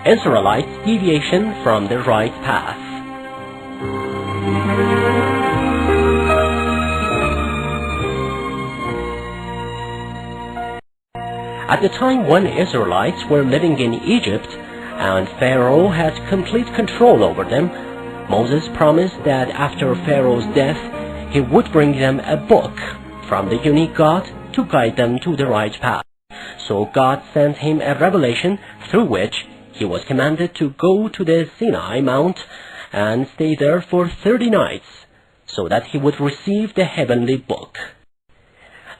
Israelites Deviation from the right path. At the time when Israelites were living in Egypt and Pharaoh had complete control over them, Moses promised that after Pharaoh's death, he would bring them a book from the unique God to guide them to the right path. So God sent him a revelation through which he was commanded to go to the Sinai Mount and stay there for 30 nights, so that he would receive the heavenly book.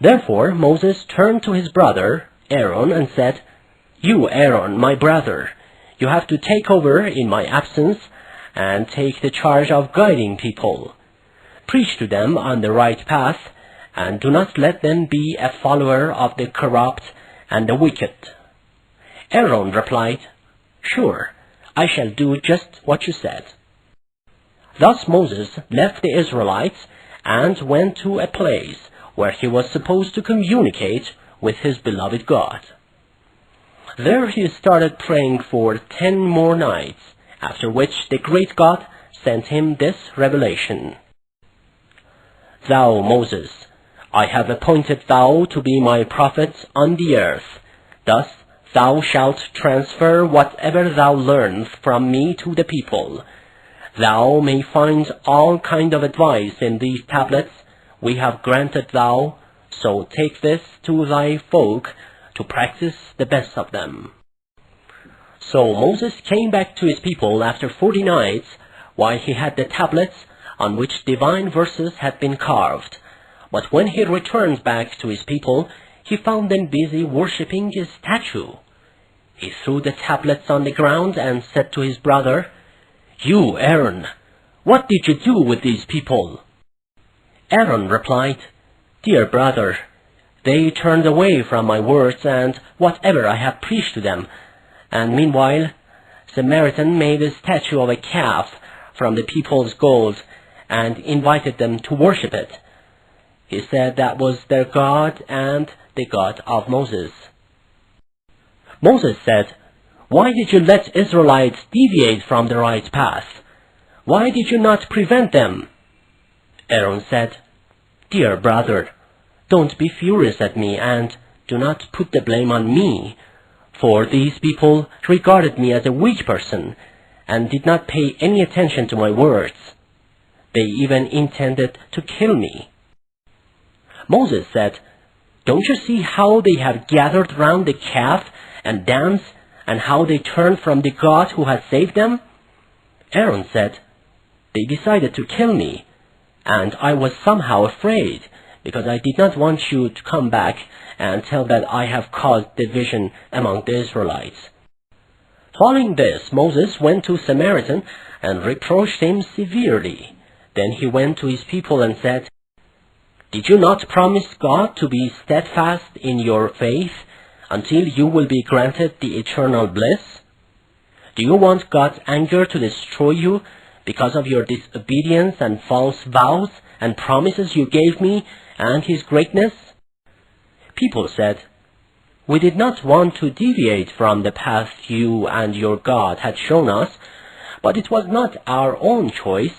Therefore Moses turned to his brother Aaron and said, "You, Aaron, my brother, you have to take over in my absence and take the charge of guiding people. Preach to them on the right path, and do not let them be a follower of the corrupt and the wicked." Aaron replied, "Sure, I shall do just what you said." Thus Moses left the Israelites and went to a place where he was supposed to communicate with his beloved God. There he started praying for 10 more nights, after which the great God sent him this revelation. "Thou, Moses, I have appointed thou to be my prophet on the earth. Thus thou shalt transfer whatever thou learnest from me to the people. Thou may find all kind of advice in these tablets we have granted thou, so take this to thy folk to practice the best of them." So Moses came back to his people after 40 nights, while he had the tablets on which divine verses had been carved. But when he returned back to his people, he found them busy worshipping a statue. He threw the tablets on the ground and said to his brother, "You, Aaron, what did you do with these people?" Aaron replied, "Dear brother, they turned away from my words and whatever I have preached to them, and meanwhile Samaritan made a statue of a calf from the people's gold and invited them to worship it. He said that was their God and the God of Moses." Moses said, "Why did you let Israelites deviate from the right path? Why did you not prevent them?" Aaron said, "Dear brother, don't be furious at me and do not put the blame on me, for these people regarded me as a weak person and did not pay any attention to my words. They even intended to kill me." Moses said, "Don't you see how they have gathered round the calf and danced, and how they turned from the God who had saved them?" Aaron said, "They decided to kill me, and I was somehow afraid, because I did not want you to come back and tell that I have caused division among the Israelites." Following this, Moses went to Samaritan and reproached him severely. Then he went to his people and said, "Did you not promise God to be steadfast in your faith until you will be granted the eternal bliss? Do you want God's anger to destroy you because of your disobedience and false vows and promises you gave me and his greatness?" People said, "We did not want to deviate from the path you and your God had shown us, but it was not our own choice.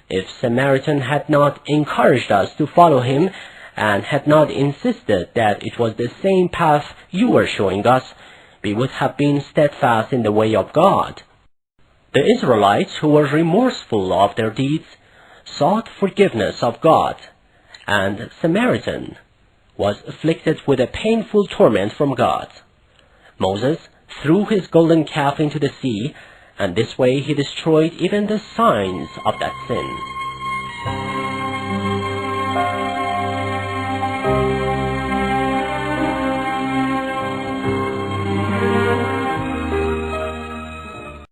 If Samaritan had not encouraged us to follow him and had not insisted that it was the same path you were showing us, we would have been steadfast in the way of God." The Israelites, who were remorseful of their deeds, sought forgiveness of God, and Samaritan was afflicted with a painful torment from God. Moses threw his golden calf into the sea, and this way he destroyed even the signs of that sin.